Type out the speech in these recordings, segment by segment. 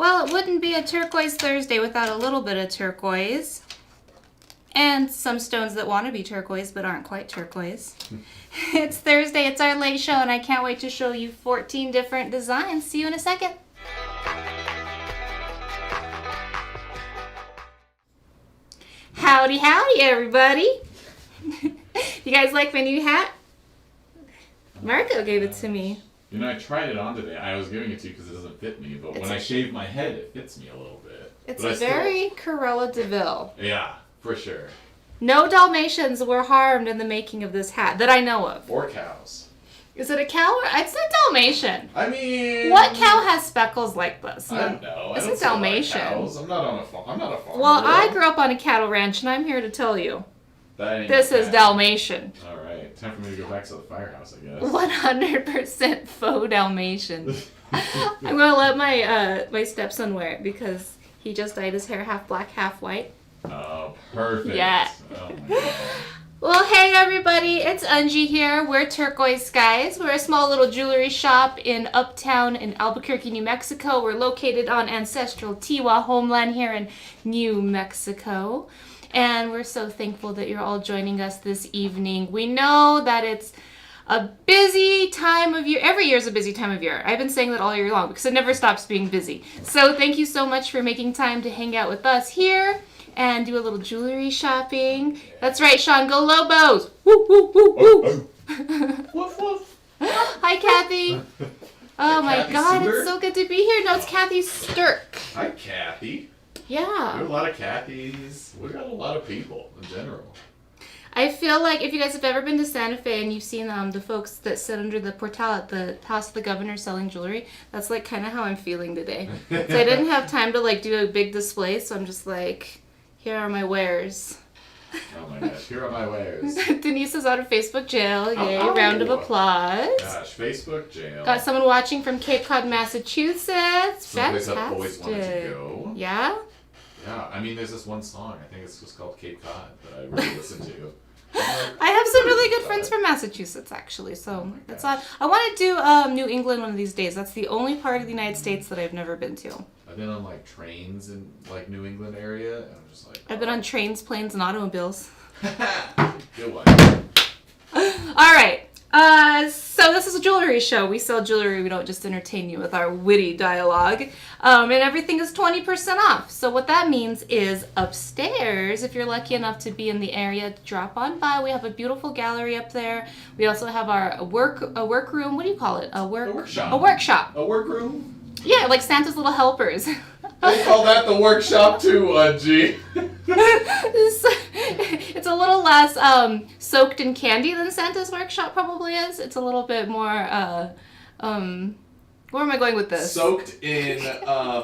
Well, it wouldn't be a Turquoise Thursday without a little bit of turquoise. And some stones that want to be turquoise but aren't quite turquoise. It's Thursday, it's our late show, and I can't wait to show you 14 different designs. See you in a second. Howdy, howdy, everybody. You guys like my new hat? Marco gave it to me. You know, I tried it on today. I was giving it to you because it doesn't fit me, but when I shave my head, it fits me a little bit. It's very Cruella de Vil. Yeah, for sure. No Dalmatians were harmed in the making of this hat that I know of. Or cows. Is it a cow or it's a Dalmatian? I mean, what cow has speckles like this? I don't know. It's a Dalmatian. Cows. I'm not a farmer. Well, I grew up on a cattle ranch, and I'm here to tell you, this is Dalmatian. All right, time for me to go back to the firehouse, I guess. 100% faux Dalmatian. I'm gonna let my stepson wear it because he just dyed his hair half black, half white. Oh, perfect. Yeah. Oh my God. Well, hey everybody, it's Unji here. We're Turquoise Skies. We're a small little jewelry shop in Uptown in Albuquerque, New Mexico. We're located on ancestral Tiwa homeland here in New Mexico. And we're so thankful that you're all joining us this evening. We know that it's a busy time of year. Every year is a busy time of year. I've been saying that all year long because it never stops being busy. So thank you so much for making time to hang out with us here and do a little jewelry shopping. That's right, Sean. Go Lobos! Woo, woo, woo, woo! Woof, woof. Hi, Kathy. Oh my Kathy God, Stewart? it's so good to be here. No, it's Kathy Sturk. Hi, Kathy. We Yeah. have a lot of Kathys. We got a lot of people in general. I feel like if you guys have ever been to Santa Fe and you've seen the folks that sit under the portal at the House of the Governor selling jewelry, that's like kind of how I'm feeling today. So I didn't have time to like do a big display, so I'm just like, here are my wares. Oh my gosh, here are my wares. Denise is out of Facebook jail. Yay, Oh. round of applause. Gosh, Facebook jail. Got someone watching from Cape Cod, Massachusetts. Someplace Fantastic. I've always wanted to go. Yeah? Yeah, I mean, there's this one song, I think it's just called Cape Cod, that I really listen to. I have some really good friends from Massachusetts, actually, so that's odd. I want to do New England one of these days. That's the only part of the United States that I've never been to. I've been on like trains in like New England area, and I'm just like, I've been on trains, planes, and automobiles. good one. All right. So this is a jewelry show. We sell jewelry. We don't just entertain you with our witty dialogue. And everything is 20% off. So what that means is upstairs, if you're lucky enough to be in the area, drop on by. We have a beautiful gallery up there. We also have our workroom. What do you call it? A workshop. A workshop. A workroom? Yeah, like Santa's little helpers. They call that the workshop too, Unji. It's a little less soaked in candy than Santa's workshop probably is. It's a little bit more, where am I going with this? Soaked in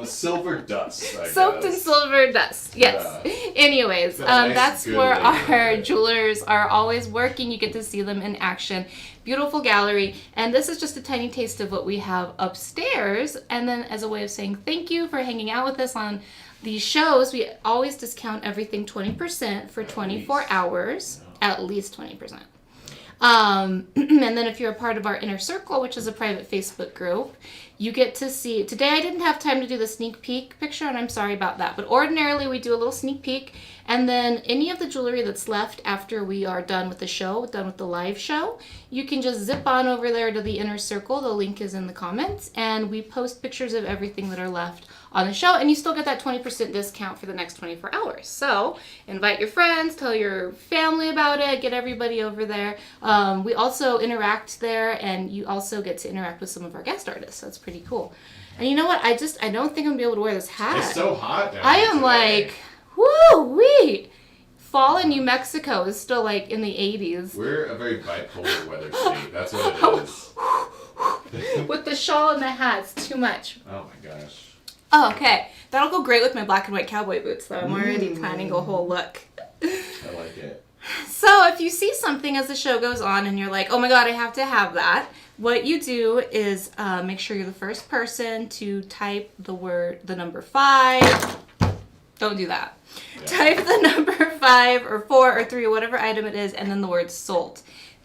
silver dust, I Soaked in guess. silver dust, yes. Yeah. Anyways, Nice, that's good where way to put our it. jewelers are always working. You get to see them in action. Beautiful gallery. And this is just a tiny taste of what we have upstairs. And then as a way of saying thank you for hanging out with us on these shows, we always discount everything 20% for 24 hours. At least 20%. And then if you're a part of our Inner Circle, which is a private Facebook group, you get to see, today I didn't have time to do the sneak peek picture, and I'm sorry about that, but ordinarily we do a little sneak peek, and then any of the jewelry that's left after we are done with the show, done with the live show, you can just zip on over there to the Inner Circle, the link is in the comments, and we post pictures of everything that are left on the show, and you still get that 20% discount for the next 24 hours. So invite your friends, tell your family about it, get everybody over there. We also interact there, and you also get to interact with some of our guest artists. So it's pretty cool. And you know what? I don't think I'm gonna be able to wear this hat. It's so hot down I here am today. like, woo-wee. Fall in New Mexico is still like in the 80s. We're a very bipolar weather state. That's what it is. With the shawl and the hat, it's too much. Oh my gosh. Oh, okay. That'll go great with my black and white cowboy boots, though. I'm already planning a whole look. I like it. So if you see something as the show goes on and you're like, oh my God, I have to have that, what you do is make sure you're the first person to type the number 5. Don't do that. Yeah. Type the number 5 or 4 or 3 or whatever item it is, and then the word sold.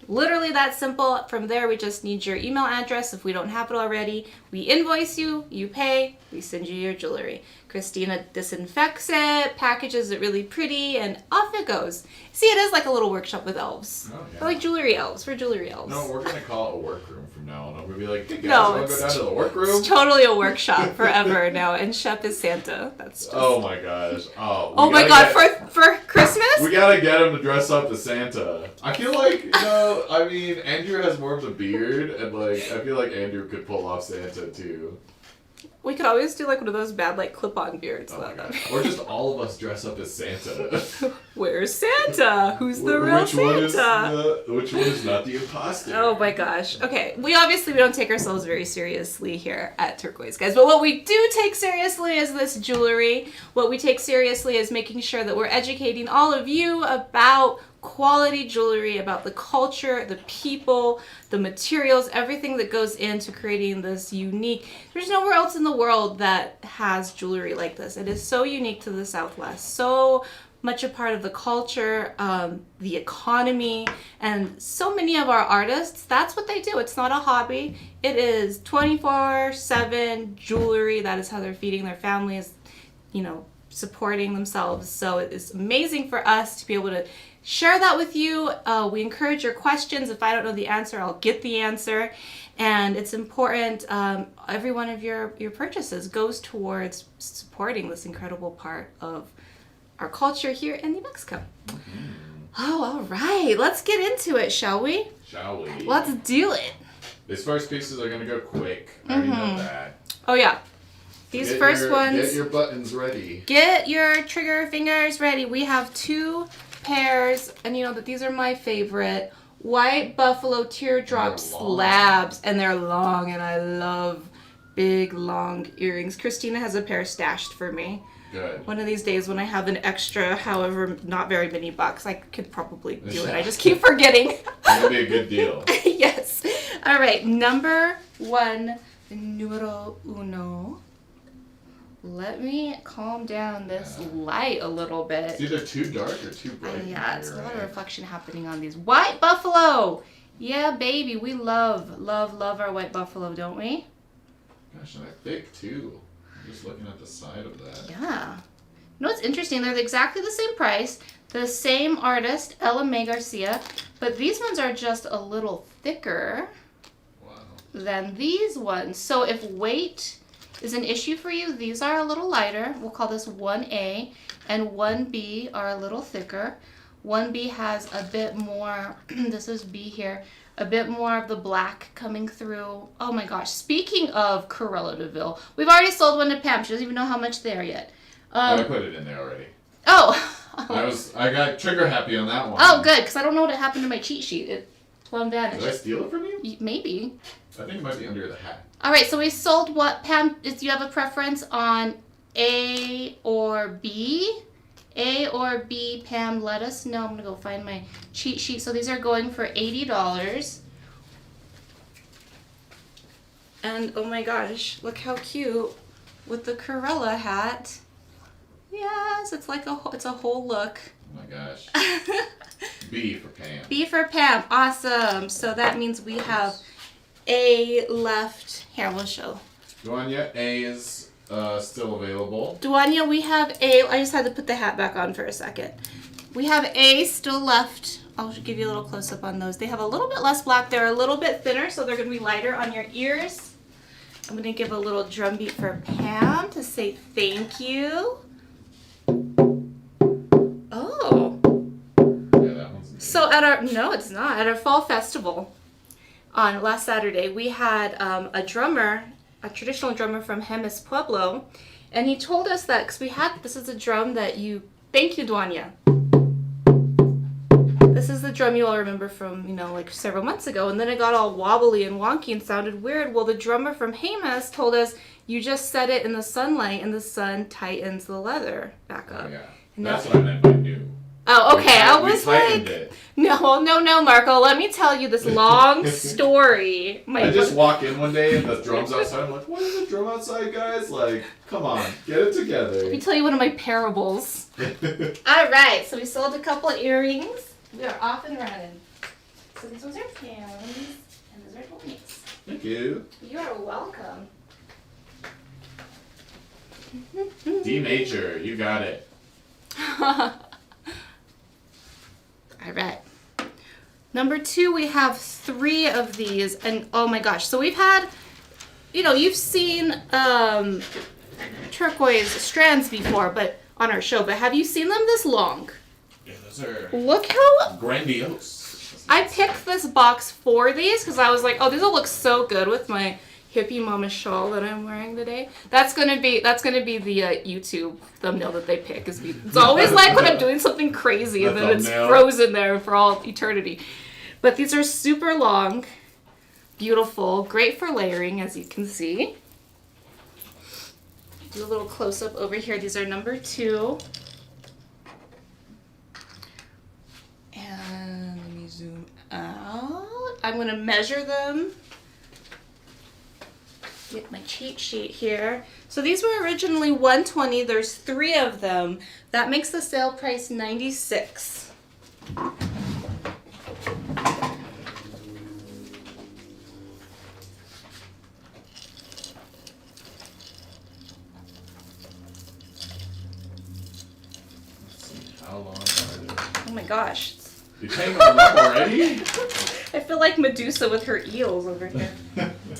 Literally that simple. From there, we just need your email address if we don't have it already. We invoice you, you pay, we send you your jewelry. Christina disinfects it, packages it really pretty, and off it goes. See, it is like a little workshop with elves. Oh, yeah. We're like jewelry elves. We're jewelry elves. No, we're going to call it a workroom from now on. I'm going to be like, hey guys, No, want to go down to the workroom? It's totally a workshop forever now, and Shep is Santa. That's just... Oh my gosh. Oh my god, for Christmas? We gotta get him to dress up as Santa. I feel like, I mean, Andrew has more of a beard, and like, I feel like Andrew could pull off Santa too. We could always do like one of those bad like clip-on beards. Oh my God. Or just all of us dress up as Santa. Where's Santa? Who's the real Santa? Which one is not the imposter? Oh my gosh. Okay, we don't take ourselves very seriously here at Turquoise, guys. But what we do take seriously is this jewelry. What we take seriously is making sure that we're educating all of you about quality jewelry, about the culture, the people, the materials, everything that goes into creating this unique. There's nowhere else in the world that has jewelry like this. It is so unique to the Southwest, so much a part of the culture, the economy, and so many of our artists, that's what they do. It's not a hobby. It is 24/7 jewelry. That is how they're feeding their families, supporting themselves. So it is amazing for us to be able to share that with you. We encourage your questions. If I don't know the answer, I'll get the answer. And it's important, every one of your purchases goes towards supporting this incredible part of our culture here in New Mexico. Mm-hmm. Oh, all right. Let's get into it, shall we? Shall we? Let's do it. These first pieces are going to go quick. I already know that. Oh, yeah. These first ones. Get your buttons ready. Get your trigger fingers ready. We have 2 pairs, and that these are my favorite. White buffalo teardrop slabs, and they're long, and I love big, long earrings. Christina has a pair stashed for me. Good. One of these days when I have an extra, however, not very many bucks, I could probably do it. I just keep forgetting. That'll be a good deal. Yes. All right, number 1, numero uno. Let me calm down this light a little bit. It's either too dark or too bright. Yeah, it's a lot of reflection happening on these. White buffalo! Yeah, baby, we love our white buffalo, don't we? Gosh, and they're thick too. I'm just looking at the side of that. Yeah. You know what's interesting? They're exactly the same price, the same artist, Ella Mae Garcia, but these ones are just a little thicker than these ones. So if weight is an issue for you, these are a little lighter. We'll call this 1A, and 1B are a little thicker. 1B has a bit more, this is B here, a bit more of the black coming through. Oh my gosh, speaking of Cruella de Vil, we've already sold one to Pam. She doesn't even know how much they are yet. I put it in there already. Oh. I got trigger happy on that one. Oh, good, because I don't know what happened to my cheat sheet. It plumbed down. Did I steal it from you? Maybe. I think it might be under the hat. All right, so we sold what? Pam, do you have a preference on A or B? A or B, Pam, let us know. I'm going to go find my cheat sheet. So these are going for $80. And oh my gosh, look how cute with the Cruella hat. Yes, it's like it's a whole look. Oh my gosh. B for Pam. B for Pam. Awesome. So that means we have A left. Here, we'll show. Duanya, A is still available. Duanya, we have A. I just had to put the hat back on for a second. We have A still left. I'll give you a little close up on those. They have a little bit less black. They're a little bit thinner, so they're going to be lighter on your ears. I'm going to give a little drum beat for Pam to say thank you. Oh. Yeah, that one's nice. So no, it's not. At our fall festival on last Saturday, we had a drummer, a traditional drummer from Jemez Pueblo, and he told us that, because this is a drum that thank you, Duanya. This is the drum you all remember from, like several months ago, and then it got all wobbly and wonky and sounded weird. Well, the drummer from Jemez told us, you just set it in the sunlight and the sun tightens the leather back up. Oh, yeah. That's what I meant by new. Oh, okay. I was tightened like, it. No, Marco. Let me tell you this long story. I just walk in one day and the drum's outside. I'm like, what is the drum outside, guys? Like, come on, get it together. Let me tell you one of my parables. All right, so we sold a couple of earrings. We are off and running. So these ones are pins, and those are toys. Thank you. You are welcome. D-Nature, you got it. All right. Number 2, we have 3 of these, and oh my gosh. So we've had, you've seen turquoise strands before, but on our show, but have you seen them this long? Yeah, those are Look how grandiose. I picked this box for these because I was like, oh, these will look so good with my hippie mama shawl that I'm wearing today. That's gonna be the YouTube thumbnail that they pick. It's always like when I'm doing something crazy and then it's frozen there for all eternity. But these are super long, beautiful, great for layering, as you can see. Do a little close up over here. These are number 2. And let me zoom out. I'm gonna measure them. Get my cheat sheet here. So these were originally $120. There's 3 of them. That makes the sale price $96. How long are they? Oh my gosh. You hanging them up already? I feel like Medusa with her eels over here.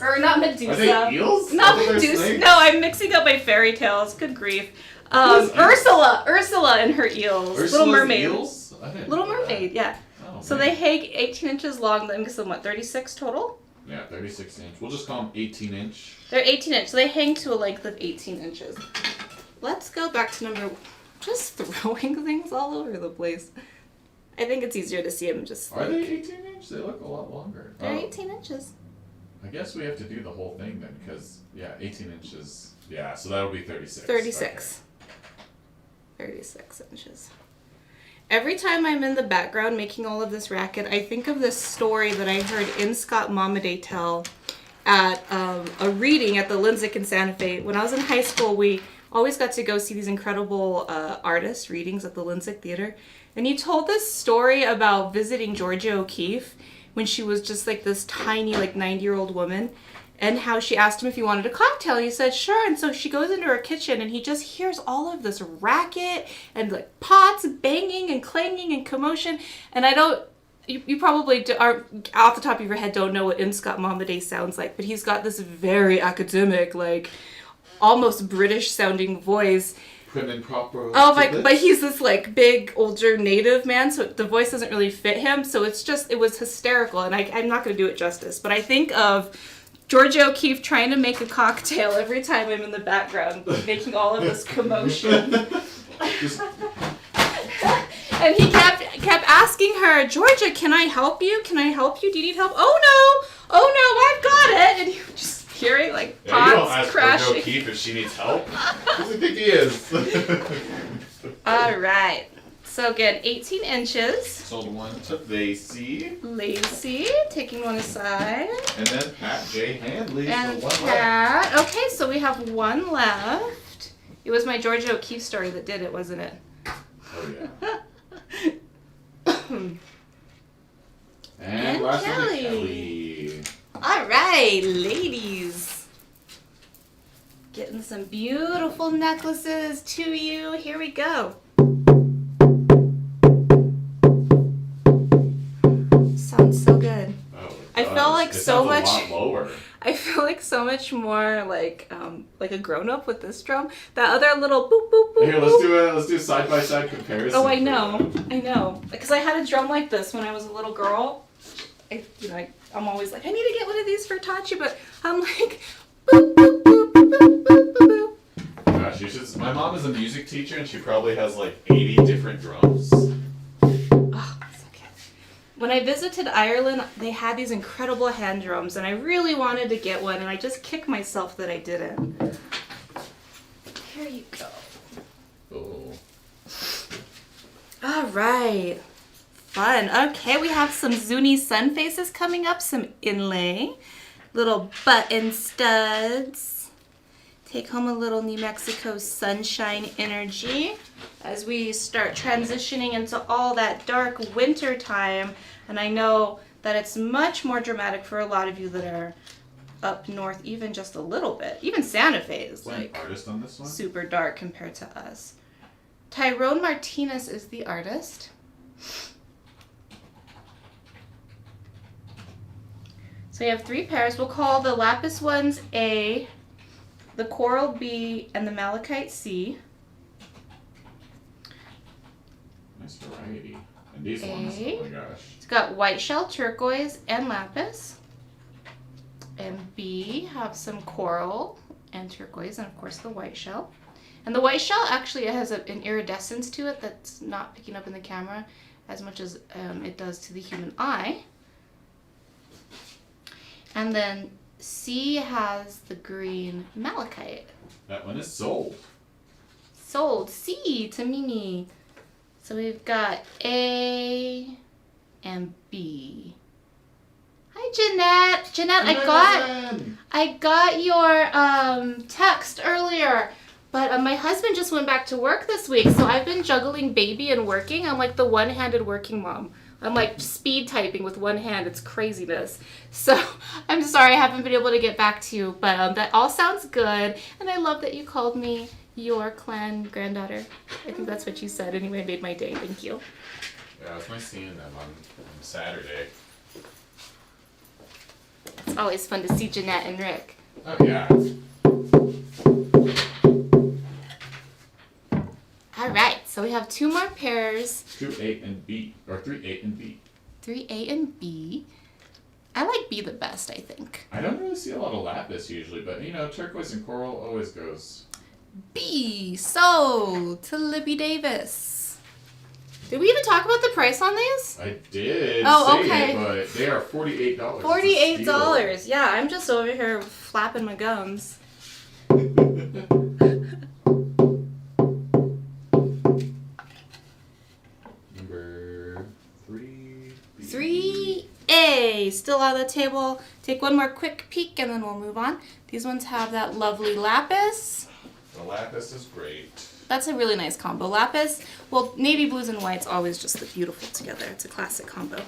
Or not Medusa. Are they eels? Not I thought they were Medusa. snakes. No, I'm mixing up my fairy tales. Good grief. Ursula and her eels. Ursula's Little Mermaid. eels? I didn't Little know that. Mermaid, yeah. Oh, So man. they hang 18 inches long. That makes them, what, 36 total? Yeah, 36 inch. We'll just call them 18 inch. They're 18 inch. So they hang to a length of 18 inches. Let's go back to number... Just throwing things all over the place. I think it's easier to see them just... Are they 18 inch? They look a lot longer. They're 18 inches. I guess we have to do the whole thing then, because, yeah, 18 inches. Yeah, so that'll be 36. 36. 36 inches. Every time I'm in the background making all of this racket, I think of this story that I heard Scott Momaday tell at a reading at the Lindsay in Santa Fe. When I was in high school, we always got to go see these incredible artist readings at the Lindsay Theater. And he told this story about visiting Georgia O'Keeffe when she was just like this tiny, like 90-year-old woman, and how she asked him if he wanted a cocktail. He said, sure. And so she goes into her kitchen and he just hears all of this racket and like pots banging and clanging and commotion. And you probably are off the top of your head don't know what Scott Momaday sounds like, but he's got this very academic, like almost British sounding voice. Prim and proper. Oh my, but he's this like big older native man, so the voice doesn't really fit him. So it was hysterical, and I'm not going to do it justice. But I think of Georgia O'Keeffe trying to make a cocktail every time I'm in the background, making all of this commotion. And he kept asking her, Georgia, can I help you? Can I help you? Do you need help? Oh no, I've got it. And you just hearing like pots you don't ask crashing. Georgia O'Keeffe if she needs help. Who does he think he is? All right. So again, 18 inches. Sold one to Lacey. Lacey, taking one aside. And then Pat J. Handley. And so one left. Pat. Okay, so we have one left. It was my Georgia O'Keeffe story that did it, wasn't it? Oh yeah. And and last one to Kelly. Kelly. All right, ladies. Getting some beautiful necklaces to you. Here we go. Sounds so good. Oh, I feel like it so sounds much. a lot lower. I feel like so much more like a grown up with this drum. That other little boop boop boop. Here, boop. let's do a side by side comparison. Oh, I know. Because I had a drum like this when I was a little girl. I'm always like, I need to get one of these for Tachi, but I'm like, boop boop boop boop boop boop boop. Gosh, you should. My mom is a music teacher, and she probably has like 80 different drums. Oh, so cute. When I visited Ireland, they had these incredible hand drums, and I really wanted to get one, and I just kicked myself that I didn't. Here you go. Oh. All right. Fun. Okay, we have some Zuni sun faces coming up, some inlay, little button studs. Take home a little New Mexico sunshine energy as we start transitioning into all that dark winter time. And I know that it's much more dramatic for a lot of you that are up north, even just a little bit. Even Santa Fe is like artist on this one? Super dark compared to us. Tyrone Martinez is the artist. So you have 3 pairs. We'll call the lapis ones A, the coral B, and the malachite C. Nice variety. And these ones, oh my gosh. It's got white shell, turquoise, and lapis. And B have some coral and turquoise, and of course the white shell. And the white shell actually has an iridescence to it that's not picking up in the camera as much as it does to the human eye. And then C has the green malachite. That one is sold. Sold. C to Mimi. So we've got A and B. Hi, Jeanette. Jeanette, I got your text earlier, but my husband just went back to work this week, so I've been juggling baby and working. I'm like the one-handed working mom. I'm like speed typing with one hand. It's craziness. So I'm sorry I haven't been able to get back to you, but that all sounds good, and I love that you called me your clan granddaughter. I think that's what you said. Anyway, it made my day. Thank you. Yeah, it's nice seeing them on Saturday. It's always fun to see Jeanette and Rick. Oh, yeah. All right, so we have 2 more pairs. 2A and B, or 3A and B. 3A and B. I like B the best, I think. I don't really see a lot of lapis usually, but you know, turquoise and coral always goes. B. So, to Libby Davis. Did we even talk about the price on these? I did Oh, say okay. it, but they are $48. $48. Yeah, I'm just over here flapping my gums. Number 3. 3A. Still on the table. Take one more quick peek and then we'll move on. These ones have that lovely lapis. The lapis is great. That's a really nice combo. Lapis, well, navy blues and whites always just look beautiful together. It's a classic combo.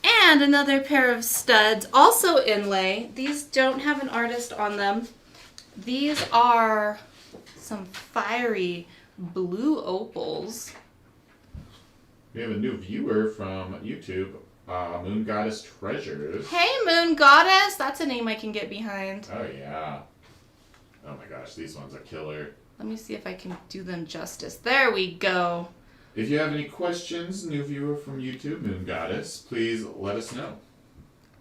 And another pair of studs, also inlay. These don't have an artist on them. These are some fiery blue opals. We have a new viewer from YouTube, Moon Goddess Treasures. Hey, Moon Goddess. That's a name I can get behind. Oh, yeah. Oh my gosh, these ones are killer. Let me see if I can do them justice. There we go. If you have any questions, new viewer from YouTube, Moon Goddess, please let us know.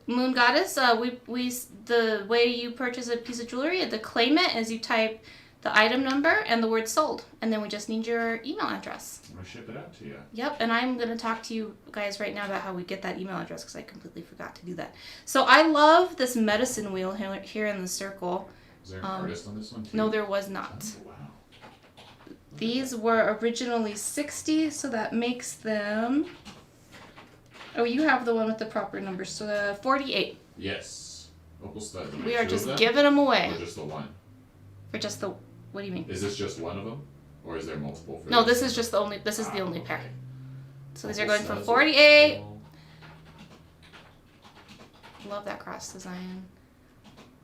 Moon Goddess, the way you purchase a piece of jewelry, the claim it is you type the item number and the word sold, and then we just need your email address. I'm going to ship it out to you. Yep, and I'm going to talk to you guys right now about how we get that email address because I completely forgot to do that. So I love this medicine wheel here in the circle. Is there an artist on this one too? No, there was not. Oh, wow. These were originally 60, so that makes them... Oh, you have the one with the proper numbers, so 48. Yes. Opal studs. We are just giving them away. Or just the one? For just the... What do you mean? Is this just one of them? Or is there multiple? For No, this is just the only... This is the only pair. Okay. So these Opal are going for studs 48. Opal. Love that cross design.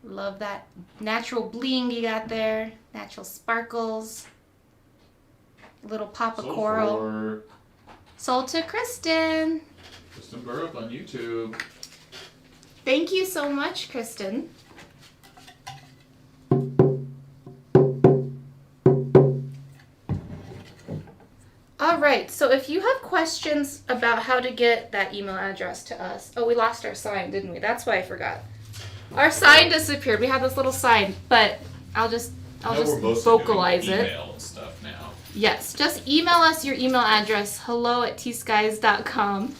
Love that natural bling you got there. Natural sparkles. Little pop of Sold coral. for Sold to Kristen. Kristen Burrup on YouTube. Thank you so much, Kristen. All right, so if you have questions about how to get that email address to us. Oh, we lost our sign, didn't we? That's why I forgot. Our sign disappeared. We had this little sign, but I'll just vocalize it. Email and stuff now. Yes, just email us your email address, hello@tskies.com.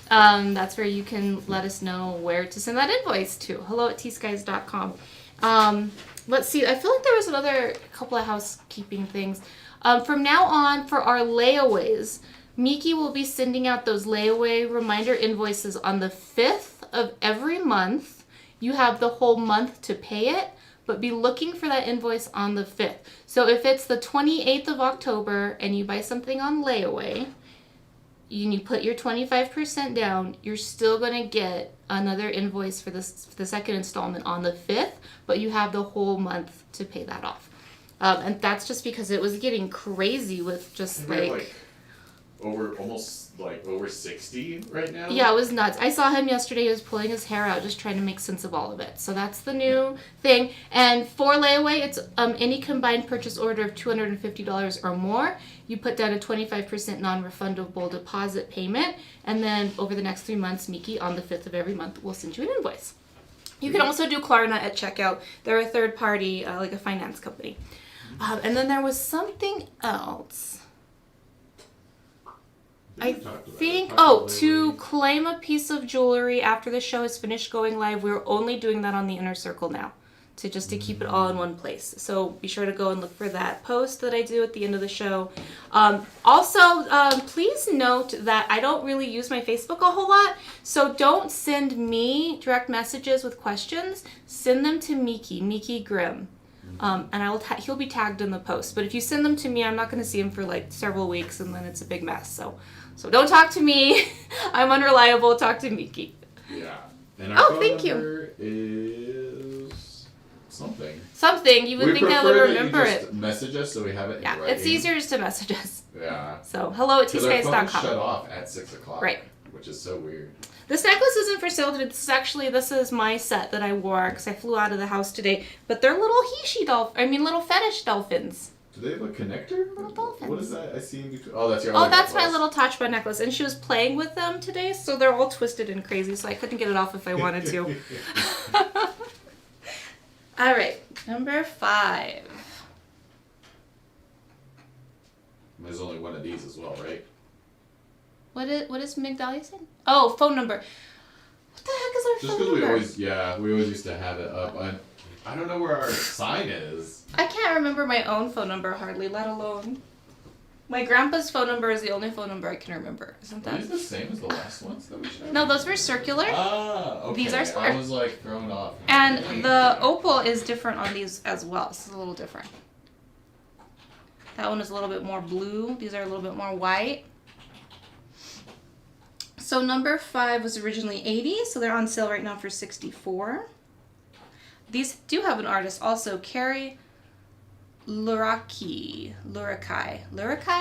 That's where you can let us know where to send that invoice to, hello@tskies.com. Let's see, I feel like there was another couple of housekeeping things. From now on, for our layaways, Miki will be sending out those layaway reminder invoices on the 5th of every month. You have the whole month to pay it, but be looking for that invoice on the 5th. So if it's the 28th of October and you buy something on layaway, you put your 25% down, you're still going to get another invoice for the second installment on the 5th, but you have the whole month to pay that off. And that's just because it was getting crazy with just like over 60 right now. Yeah, it was nuts. I saw him yesterday. He was pulling his hair out, just trying to make sense of all of it. So that's the new thing. And for layaway, it's any combined purchase order of $250 or more. You put down a 25% non-refundable deposit payment, and then over the next 3 months, Miki, on the 5th of every month, will send you an invoice. You can also do Klarna at checkout. They're a third party, like a finance company. And then there was something else. I think, to claim a piece of jewelry after the show is finished going live, we're only doing that on the Inner Circle now, to keep it all in one place. So be sure to go and look for that post that I do at the end of the show. Also, please note that I don't really use my Facebook a whole lot, so don't send me direct messages with questions. Send them to Miki Grimm. And he'll be tagged in the post. But if you send them to me, I'm not going to see him for like several weeks, and then it's a big mess. So don't talk to me. I'm unreliable. Talk to Miki. Yeah. And our phone thank number is something. Something. You would think I would remember that you just it. Message us so we have it in writing. It's easier just to message us. Yeah. So hello@tskies.com. Our phone shut off at 6 o'clock. Right. Which is so weird. This necklace isn't for sale today. This is my set that I wore because I flew out of the house today. But they're little fetish dolphins. Do they have a connector? Little dolphins. What is that? I see in between. Oh, that's your that's my little Touchbud necklace. And she was playing with them today, so they're all twisted and crazy, so I couldn't get it off if I wanted to. All right, number 5. There's only one of these as well, right? What is Migdalia saying? Oh, phone number. What the heck is our Just phone number? Just because we always used to have it up. I don't know where our sign is. I can't remember my own phone number hardly, let alone. My grandpa's phone number is the only phone number I can remember. Isn't that? Are these the same as the last ones that we showed? No, those were circular. Ah, okay. These are square. I was like thrown off. And the opal is different on these as well. This is a little different. That one is a little bit more blue. These are a little bit more white. So number 5 was originally $80, so they're on sale right now for $64. These do have an artist also, Carrie Lurakai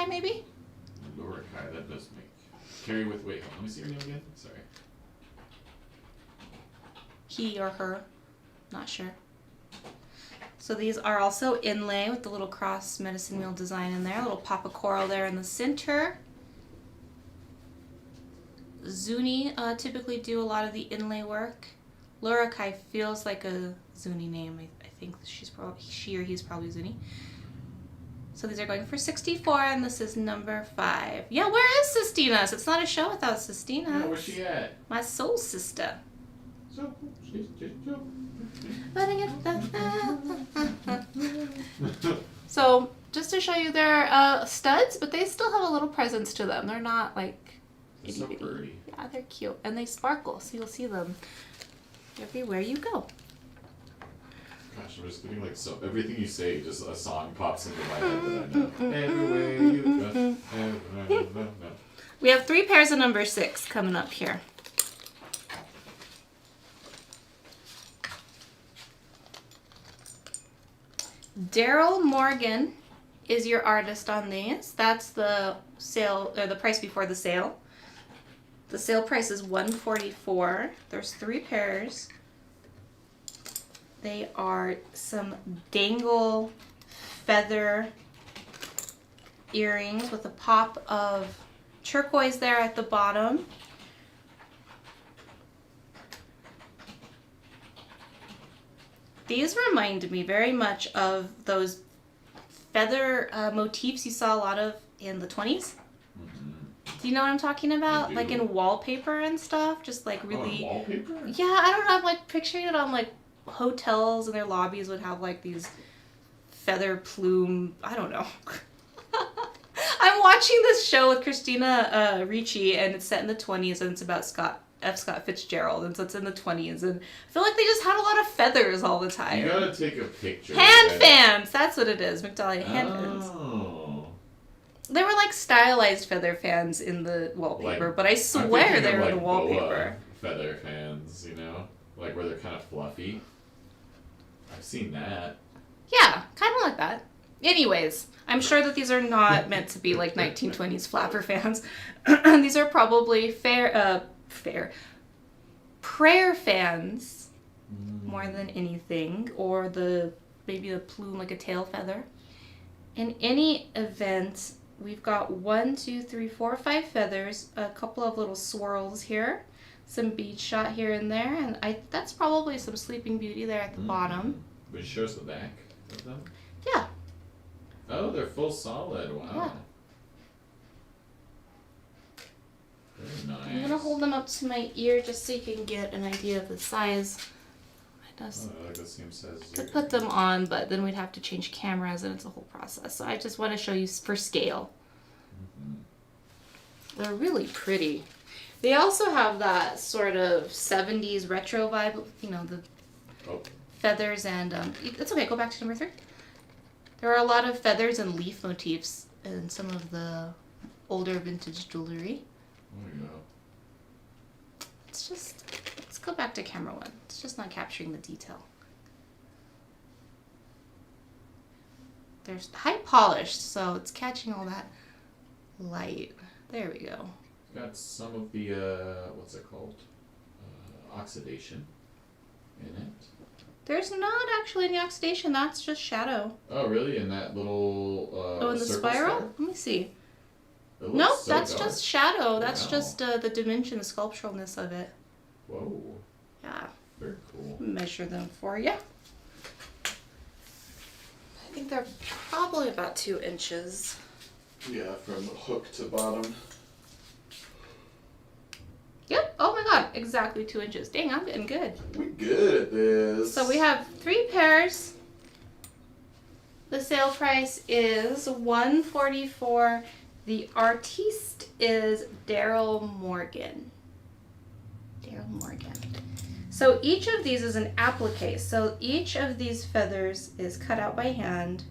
maybe? Lurakai, that does make. Carrie with, wait, let me see your name again. Sorry. He or her, not sure. So these are also inlay with the little cross medicine wheel design in there, a little pop of coral there in the center. Zuni typically do a lot of the inlay work. Lurakai feels like a Zuni name. I think she or he's probably Zuni. So these are going for $64, and this is number 5. Yeah, where is Sistina's? It's not a show without Sistina. Yeah, where's she at? My soul sister. So, she's just So just to show you, they're studs, but they still have a little presence to them. They're not like so pretty. Yeah, they're cute, and they sparkle, so you'll see them everywhere you go. Gosh, I'm just thinking like everything you say, just a song pops into my head that I know. Everywhere you go. We have 3 pairs of number 6 coming up here. Daryl Morgan is your artist on these. That's the sale, or the price before the sale. The sale price is $144. There's 3 pairs. They are some Dangle feather earrings with a pop of turquoise there at the bottom. These remind me very much of those feather motifs you saw a lot of in the 20s. Do you know what I'm talking about? Like in wallpaper and stuff, just like really. Oh, wallpaper? Yeah, I don't know. I'm like picturing it on like hotels and their lobbies would have like these feather plume. I don't know. I'm watching this show with Christina Ricci, and it's set in the 20s, and it's about Scott Fitzgerald, and so it's in the 20s, and I feel like they just had a lot of feathers all the time. You gotta take a picture. Hand fans! That's what it is, Migdalia hand fans. Oh. They were like stylized feather fans in the wallpaper, Like, but I I'm swear thinking they of, were like, the wallpaper. boa feather fans, you know? Like where they're kind of fluffy. I've seen that. Yeah, kind of like that. Anyways, I'm sure that these are not meant to be like 1920s flapper fans. These are probably prayer fans more than anything, or maybe a plume like a tail feather. In any event, we've got 1, 2, 3, 4, 5 feathers, a couple of little swirls here, some bead shot here and there, and that's probably some Sleeping Beauty there at the bottom. Which shows the back of them? Yeah. Oh, they're full solid. Wow. Yeah. Very nice. I'm gonna hold them up to my ear just so you can get an idea of the size. Oh, I like the same size. Could put them on, but then we'd have to change cameras and it's a whole process. So I just want to show you for scale. They're really pretty. They also have that sort of 70s retro vibe, you know, the feathers and, it's okay, go back to number 3. There are a lot of feathers and leaf motifs in some of the older vintage jewelry. There you go. Let's go back to camera 1. It's just not capturing the detail. There's high polished, so it's catching all that light. There we go. Got some of the, what's it called? Oxidation in it. There's not actually any oxidation, that's just shadow. Oh, really? In that little, in the circle spiral? star? Let me see. It Nope, looks so that's dark. just shadow. That's Wow. just the dimension, the sculpturalness of it. Whoa. Yeah. Very cool. Measure them for you. I think they're probably about 2 inches. Yeah, from hook to bottom. Yep. Oh my god, exactly 2 inches. Dang, I'm getting good. We good at this. So we have 3 pairs. The sale price is $144. The artiste is Daryl Morgan. So each of these is an applique. So each of these feathers is cut out by hand.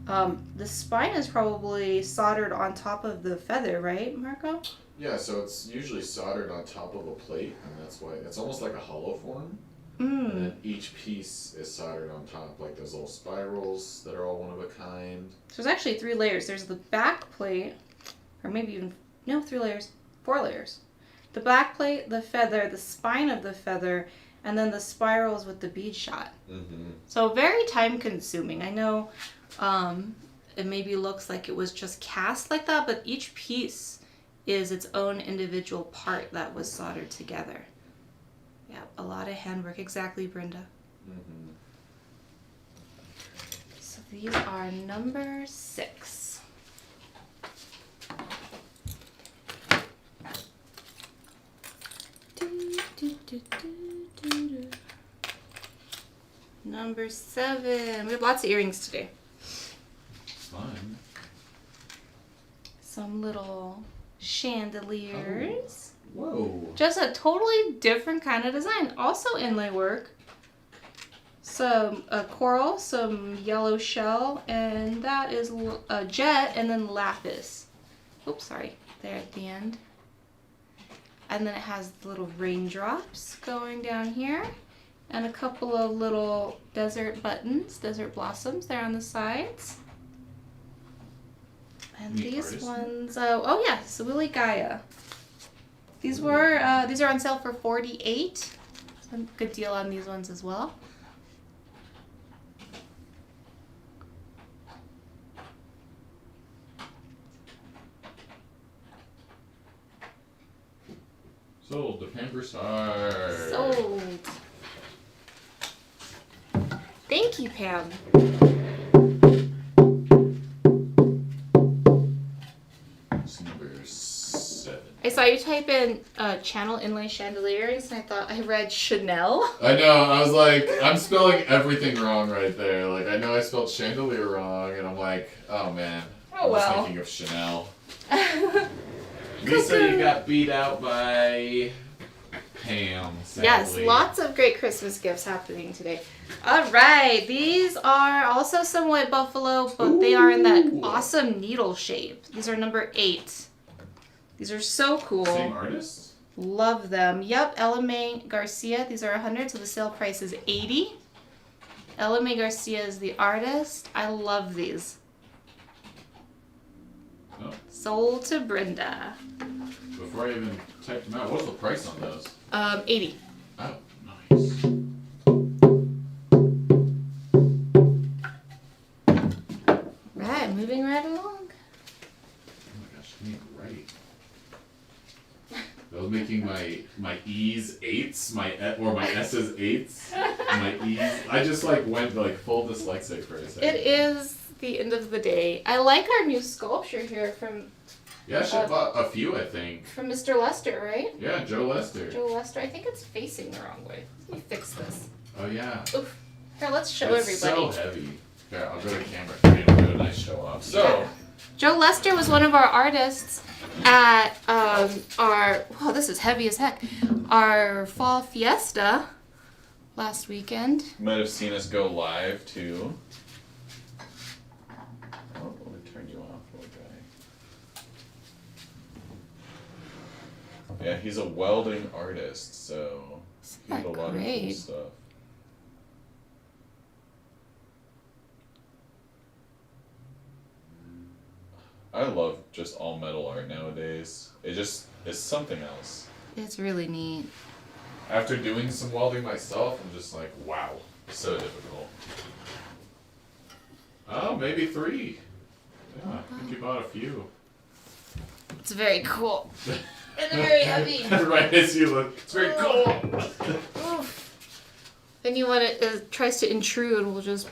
The spine is probably soldered on top of the feather, right, Marco? Yeah, so it's usually soldered on top of a plate, and that's why it's almost like a hollow form. Mm. And then each piece is soldered on top, like those little spirals that are all one of a kind. So there's actually 3 layers. There's the back plate, or maybe even, no, 3 layers, 4 layers. The back plate, the feather, the spine of the feather, and then the spirals with the bead shot. Mm-hmm. So very time consuming. I know it maybe looks like it was just cast like that, but each piece is its own individual part that was soldered together. Yeah, a lot of handwork. Exactly, Brenda. Mm-hmm. So these are number 6. Number 7. We have lots of earrings today. Fun. Some little chandeliers. Oh. Whoa. Just a totally different kind of design. Also inlay work. Some coral, some yellow shell, and that is a jet, and then lapis. Oops, sorry. There at the end. And then it has little raindrops going down here. And a couple of little desert buttons, desert blossoms there on the sides. And Neat these artist. ones, oh yeah, so Willie Gaia. These are on sale for $48. So a good deal on these ones as well. Sold. The Pamper Star. Sold. Thank you, Pam. It's number 7. I saw you type in channel inlay chandeliers, and I thought I read Chanel. I know. I was like, I'm spelling everything wrong right there. Like, I know I spelled chandelier wrong, and I'm like, oh man. Oh, I was well. thinking of Chanel. Lisa, you got beat out by Pam, sadly. Yes, lots of great Christmas gifts happening today. All right, these are also some white buffalo, but they are in that awesome needle shape. These are number 8. These are so cool. Same artist? Love them. Yep, Ella May Garcia. These are 100, so the sale price is 80. Ella May Garcia is the artist. I love these. Oh. Sold to Brenda. Before I even typed them out, what's the price on those? 80. Oh, nice. Right, moving right along. Oh my gosh, I need to write. I was making my E's 8s, my S's 8s, my E's. I just went full dyslexic for a second. It is the end of the day. I like our new sculpture here from... Yeah, I should have bought a few, I think. From Mr. Lester, right? Yeah, Joe Lester. Joe Lester. I think it's facing the wrong way. Let me fix this. Oh, yeah. Oof. Here, let's show It's everybody. so heavy. Here, I'll go to camera. Okay, we'll do a nice show off. So... Yeah. Joe Lester was one of our artists at our... Wow, this is heavy as heck. Our fall fiesta last weekend. You might have seen us go live, too. Oh, let me turn you off, little guy. Yeah, he's a welding artist, so he did a lot of cool Great. stuff. I love just all metal art nowadays. It just is something else. It's really neat. After doing some welding myself, I'm just like, wow, so difficult. Oh, maybe 3. Yeah, I think you bought a few. It's very cool. And they're very heavy. Right as you look, it's very cool. Oof. Anyone that tries to intrude will just...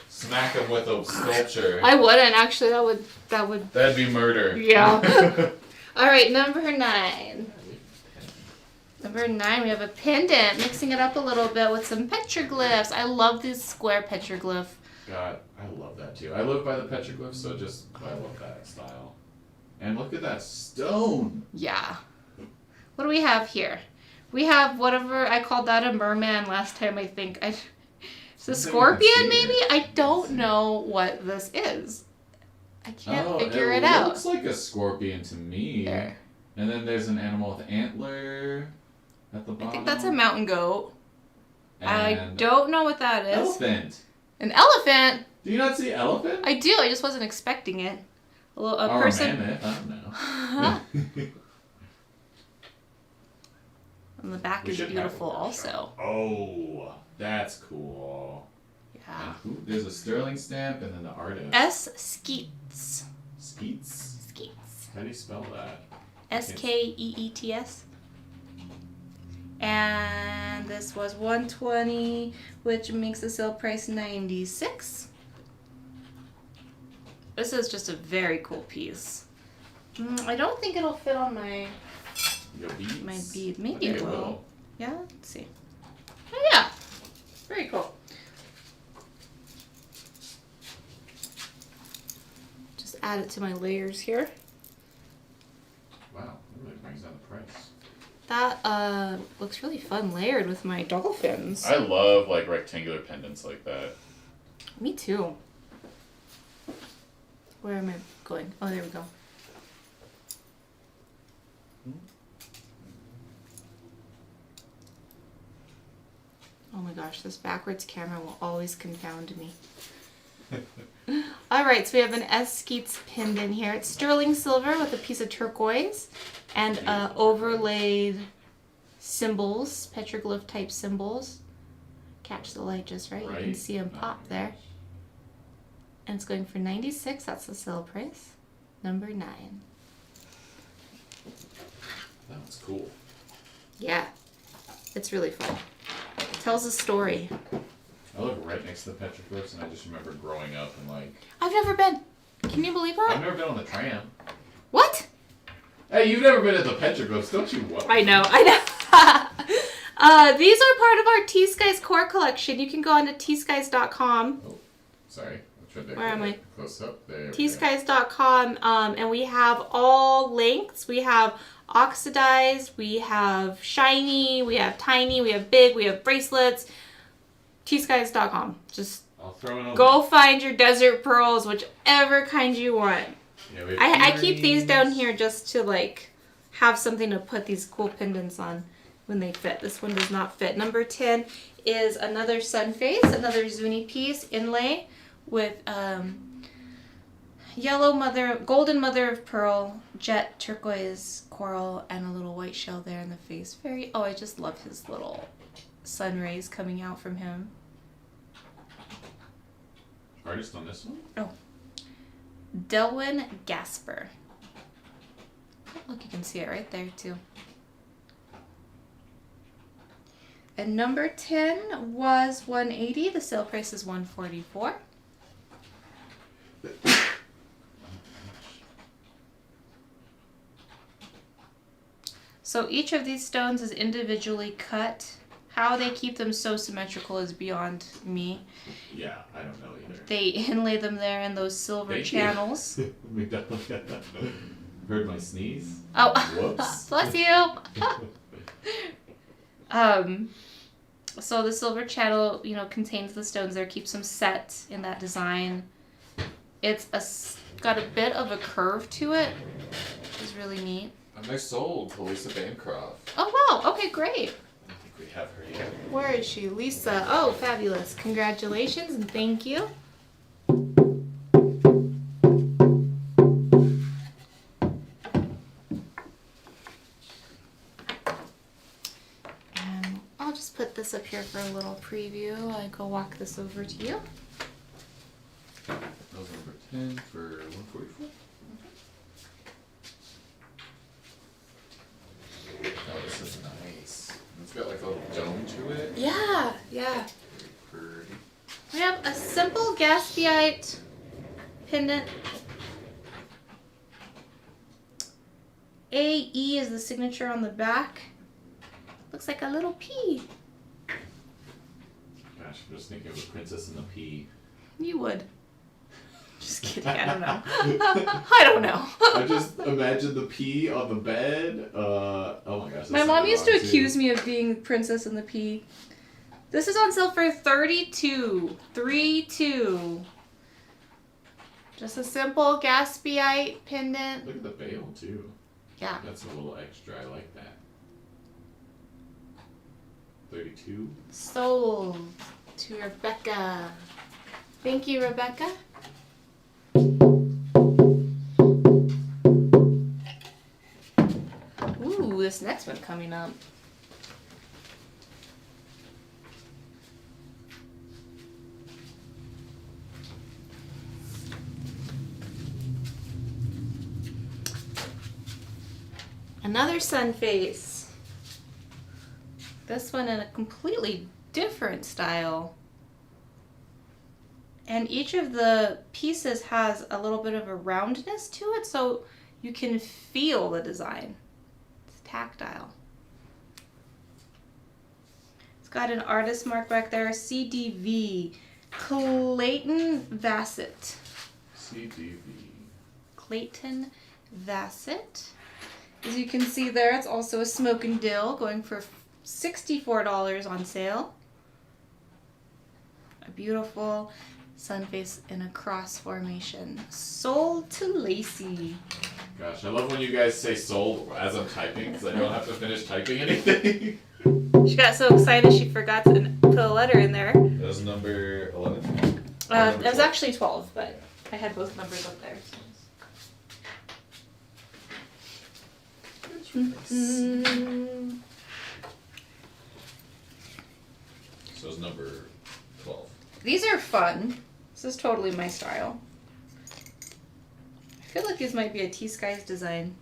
Smack him with a sculpture. I wouldn't, actually. That would... That'd be murder. Yeah. All right, number 9. Number 9, we have a pendant, mixing it up a little bit with some petroglyphs. I love these square petroglyph. God, I love that too. I live by the petroglyphs, so I love that style. And look at that stone. Yeah. What do we have here? We have whatever, I called that a merman last time, I think. It's a scorpion, maybe? I don't know what this is. I can't figure it out. It looks like a scorpion to me. There. And then there's an animal with antler at the bottom. I think that's a mountain goat. I And don't know what that is. elephant. An elephant? Do you not see elephant? I do, I just wasn't expecting it. Or person. a mammoth, I don't know. And the back We is should have beautiful a also. Oh, that's cool. Yeah. And there's a sterling stamp and then the artist. Eskeetz. Skeets? Skeets. How do you spell that? Skeets. And this was $120, which makes the sale price $96. This is just a very cool piece. I don't think it'll fit on my bead. Maybe it will. Yeah, let's see. Oh yeah, very cool. Just add it to my layers here. Wow, that really brings down the price. That looks really fun layered with my dolphins. I love rectangular pendants like that. Me too. Where am I going? Oh, there we go. Oh my gosh, this backwards camera will always confound me. Alright, so we have an Eskeetz pendant here. It's sterling silver with a piece of turquoise and overlaid symbols, petroglyph type symbols. Catch the light just right. You can see them pop there. And it's going for $96. That's the sale price. Number 9. That was cool. Yeah, it's really fun. It tells a story. I live right next to the petroglyphs, and I just remember growing up and I've never been. Can you believe that? I've never been on the tram. What? Hey, you've never been at the petroglyphs, don't you? What? I know. These are part of our T.Skies core collection. You can go on to tskies.com. Oh, sorry. Where am I? Close up there. Tskies.com, and we have all lengths. We have oxidized, we have shiny, we have tiny, we have big, we have bracelets. T.Skies.com. Just I'll throw in a go find your desert pearls, whichever kind you want. Yeah, we have I keep these down earrings. here just to like have something to put these cool pendants on when they fit. This one does not fit. Number 10 is another sun face, another Zuni piece inlay with golden mother of pearl, jet turquoise coral, and a little white shell there in the face. I just love his little sun rays coming out from him. Artist on this one? Oh. Delwyn Gasper. Look, you can see it right there too. And number 10 was $180. The sale price is $144. So each of these stones is individually cut. How they keep them so symmetrical is beyond me. Yeah, I don't know either. They inlay them there in those silver Thank channels. You. We definitely got that. Heard my sneeze? Oh, Whoops. bless you. So the silver channel, contains the stones there, keeps them set in that design. It's got a bit of a curve to it, which is really neat. And they're sold to Lisa Bancroft. Oh, wow. Okay, great. I think we have her here. Where is she? Lisa. Oh, fabulous. Congratulations and thank you. And I'll just put this up here for a little preview. I go walk this over to you. That was number 10 for 144. Oh, this is nice. It's got like a little dome to it. Yeah. Very pretty. We have a simple gaspiite pendant. AE is the signature on the back. Looks like a little pea. Gosh, I'm just thinking of a princess and the pea. You would. Just kidding. I don't know. I don't know. I just imagine the pea on the bed. Oh my gosh. My mom used to accuse me of being Princess and the Pea. This is on sale for $32. $32. Just a simple gaspiite pendant. Look at the veil too. Yeah. That's a little extra. I like that. 32. Sold to Rebecca. Thank you, Rebecca. Ooh, this next one coming up. Another sun face. This one in a completely different style. And each of the pieces has a little bit of a roundness to it, so you can feel the design. It's tactile. It's got an artist mark back there, CDV, Clayton Vassett. CDV. Clayton Vassett. As you can see there, it's also a smoke and dill, going for $64 on sale. A beautiful sun face in a cross formation. Sold to Lacey. Gosh, I love when you guys say sold as I'm typing because I don't have to finish typing anything. She got so excited she forgot to put a letter in there. That was number 11? It was actually 12, but I had both numbers up there. So it's number 12. These are fun. This is totally my style. I feel like these might be a T.Skies design.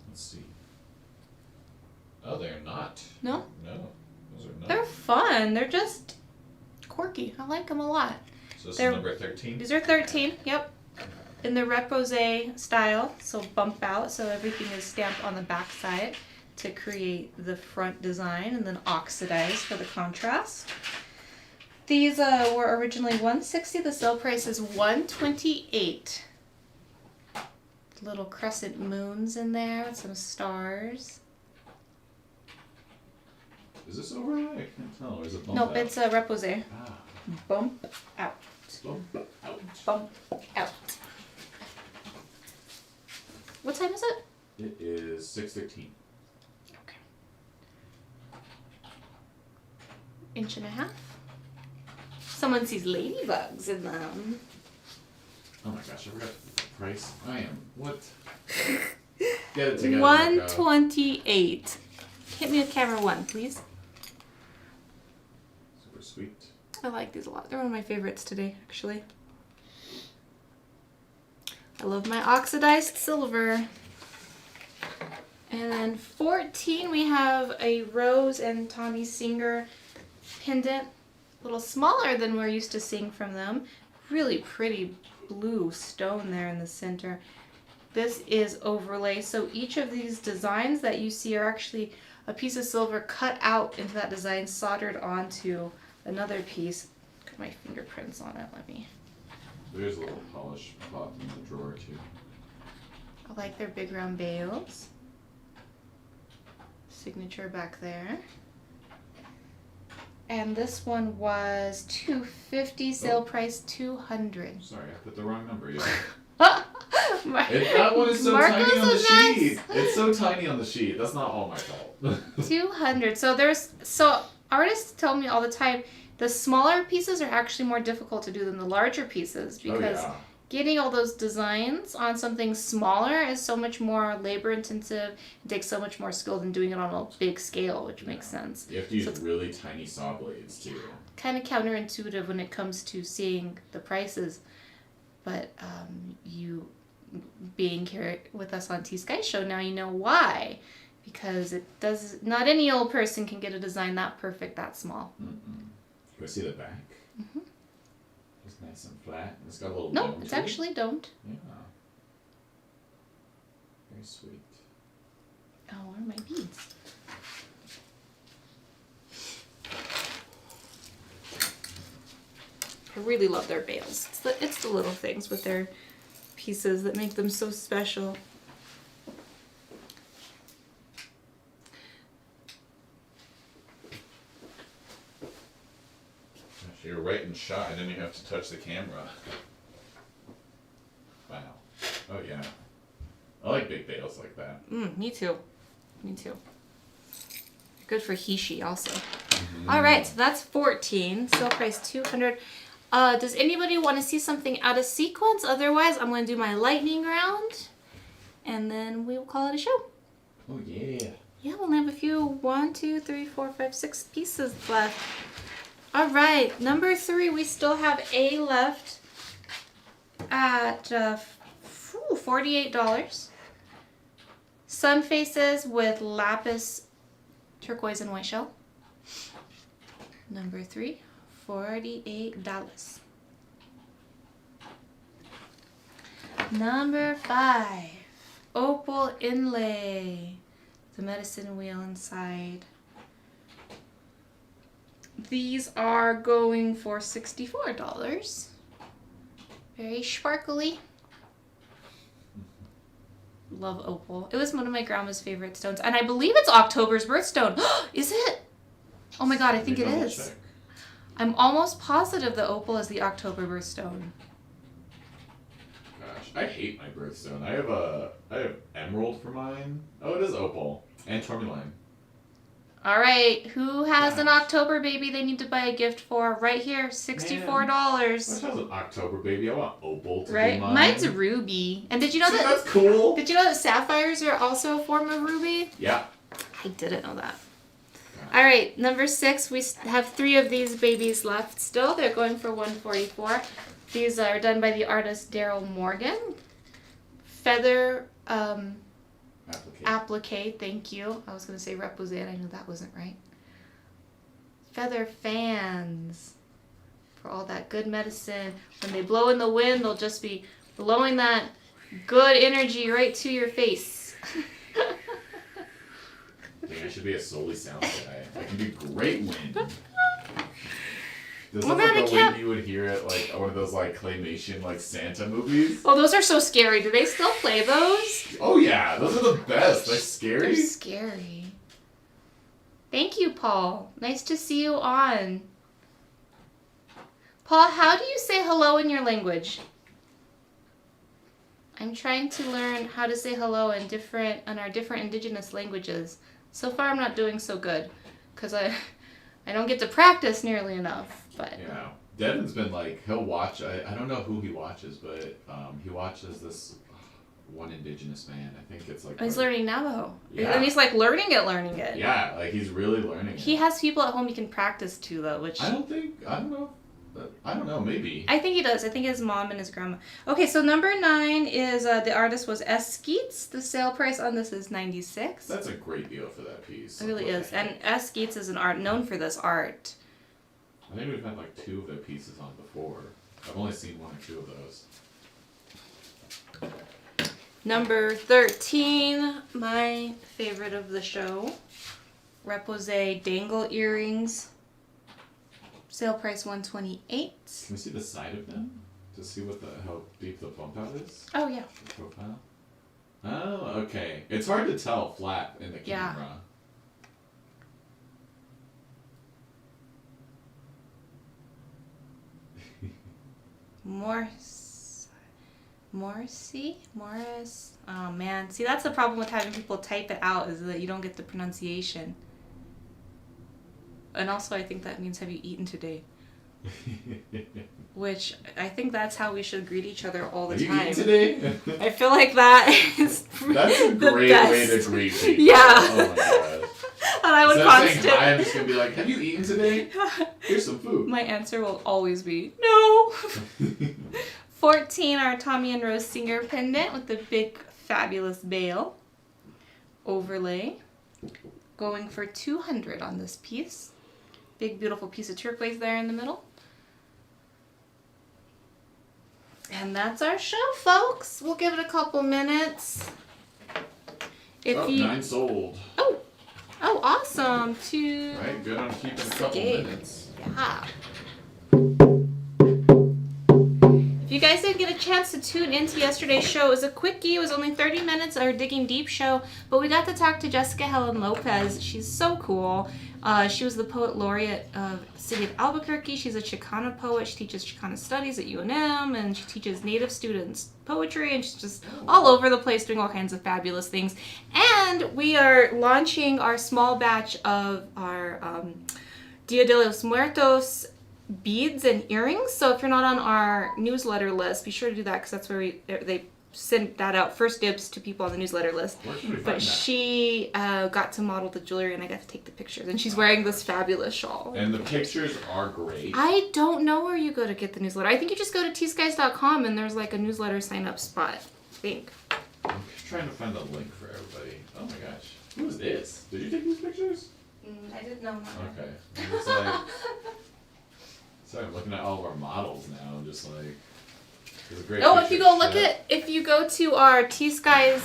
Let's see. Oh, they're not. No? No, those are not. They're fun. They're just quirky. I like them a lot. So this they're- is number 13? These are 13, yep. In the Repose style, so bump out, so everything is stamped on the back side to create the front design, and then oxidized for the contrast. These were originally $160. The sale price is $128. little crescent moons in there with some stars. Is this overlay? I can't tell. Or is it bump Nope, out? it's a Repose. Ah, Bump out. bump out. Bump out. What time is it? It is 6:13. Okay. Inch and a half. Someone sees ladybugs in them. Oh my gosh, I forgot the price. I am. What? Get it together. 128. Hit me with camera 1, please. Super sweet. I like these a lot. They're one of my favorites today, actually. I love my oxidized silver. And then 14, we have a Rose and Tommy Singer pendant. A little smaller than we're used to seeing from them. Really pretty blue stone there in the center. This is overlay. So each of these designs that you see are actually a piece of silver cut out into that design, soldered onto another piece. Got my fingerprints on it. Let me. There's a little polish pot in the drawer too. I like their big round bales. Signature back there. And this one was $250, sale price $200. Sorry, I put the wrong number. Yeah. That one is so Marco's tiny on the a mess. sheet. It's so tiny on the sheet. That's not all my fault. 200. So artists tell me all the time the smaller pieces are actually more difficult to do than the larger pieces because Oh, yeah. getting all those designs on something smaller is so much more labor intensive. It takes so much more skill than doing it on a big scale, which makes sense. You have to use So it's really tiny saw blades too. kind of counterintuitive when it comes to seeing the prices, but you being here with us on T.Skies show now, you know why, because not any old person can get a design that perfect that small. You want to see the back? Mhm. It's nice and flat. It's got a little No, dome it's to it. actually don't. Yeah. Very sweet. Oh, where are my beads? I really love their bales. It's the little things with their pieces that make them so special. Gosh, you're right in shot, and then you have to touch the camera. Wow. Oh yeah. I like big bales like that. Me too. Me too. Good for Hishi also. All right, so that's 14. Sale price 200. Does anybody want to see something out of sequence? Otherwise, I'm going to do my lightning round, and then we will call it a show. Oh yeah. Yeah, we'll have a few 1, 2, 3, 4, 5, 6 pieces left. All right, number 3, we still have A left at $48. Sun faces with lapis, turquoise, and white shell. Number 3, $48. Number 5, Opal Inlay, the medicine wheel inside. These are going for $64. Very sparkly. Love opal. It was one of my grandma's favorite stones, and I believe it's October's birthstone. Is it? Oh my god, I think it Double is. check. I'm almost positive the opal is the October birthstone. Gosh, I hate my birthstone. I have emerald for mine. Oh, it is opal and tourmaline. All right, who has an Gosh. October baby they need to buy a gift for? Right here, $64. That was an October baby. I want opal to Right? be mine. Mine's ruby. And did you know See, that? that's cool. Did you know that sapphires are also a form of ruby? Yeah. I didn't know that. Gosh. All right, number 6. We have 3 of these babies left still. They're going for $144. These are done by the artist Daryl Morgan. Feather applique. Thank you. I was going to say repose. I knew that wasn't right. Feather fans for all that good medicine. When they blow in the wind, they'll just be blowing that good energy right to your face. Dang, I should be a solely sound guy. I can do great wind. This Oh, is man, I like the can't- wind you would hear at like one of those like claymation like Santa movies. Oh, those are so scary. Do they still play those? Oh yeah, those are the best. They're scary. They're scary. Thank you, Paul. Nice to see you on. Paul, how do you say hello in your language? I'm trying to learn how to say hello in our different indigenous languages. So far, I'm not doing so good because I don't get to practice nearly enough. But Yeah, Devin's been like he'll watch. I don't know who he watches, but he watches this one indigenous man. I think it's like he's learning Navajo, Yeah. and he's like learning it. Yeah, like he's really learning. He has people at home he can practice to though, which I don't know. Maybe. I think he does. I think his mom and his grandma. Okay, so number 9 is the artist was Eskeetz. The sale price on this is $96. That's a great deal for that piece. It really What the is. And heck? Eskeetz is an art known for this art. I think we've had like 2 of their pieces on before. I've only seen 1 or 2 of those. Number 13, my favorite of the show. Repose Dangle earrings. Sale price $128. Can we see the side of them to see how deep the bump out is? Oh yeah. The profile. Oh, okay. It's hard to tell flat in the Yeah. camera. Morris. Oh man, see that's the problem with having people type it out is that you don't get the pronunciation. And also, I think that means have you eaten today? Which I think that's how we should greet each other all the Are you time. eating today? I feel like that is That's a the great best. way to greet people. Yeah. Oh my gosh. And I would Instead of saying hi, I'm constant. just gonna be like, "Have you eaten today? Here's some food." My answer will always be no. 14, our Tommy and Rose Singer pendant with the big fabulous bail overlay, going for $200 on this piece. Big beautiful piece of turquoise there in the middle. And that's our show, folks. We'll give it a couple minutes. If 9 sold. Oh, awesome. 2. Right, good on keeping a couple Yay. minutes. Yeah. If you guys didn't get a chance to tune into yesterday's show, it was a quickie. It was only 30 minutes, our Digging Deep show, but we got to talk to Jessica Helen Lopez. She's so cool. She was the poet laureate of the city of Albuquerque. She's a Chicana poet. She teaches Chicana studies at UNM, and she teaches Native students poetry, and she's just all over the place doing all kinds of fabulous things. And we are launching our small batch of our Dia de los Muertos beads and earrings. So if you're not on our newsletter list, be sure to do that because that's where they send that out first dibs to people on the newsletter list. Where can we find But that? she got to model the jewelry and I got to take the pictures. And she's wearing this fabulous shawl. And the pictures are great. I don't know where you go to get the newsletter. I think you just go to T.Skies.com and there's like a newsletter sign up spot. I think. I'm trying to find the link for everybody. Oh my gosh. Who is this? Did you take these pictures? I didn't know. Okay. It's like, sorry, I'm looking at all of our models now. Just like, there's a great Oh, picture if you go to our T.Skies,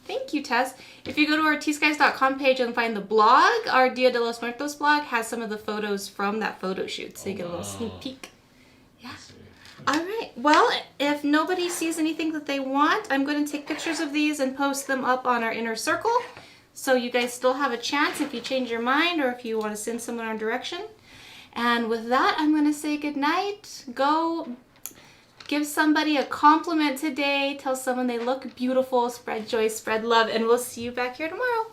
thank you, Tess. If you go to our T.Skies.com page and find the blog, our Dia de los Muertos blog has some of the photos from that photo shoot, so you get a little sneak peek. Yeah. Let's see. All right. Well, if nobody sees anything that they want, I'm going to take pictures of these and post them up on our inner circle. So you guys still have a chance if you change your mind or if you want to send someone our direction. And with that, I'm going to say goodnight. Go give somebody a compliment today. Tell someone they look beautiful. Spread joy, spread love, and we'll see you back here tomorrow.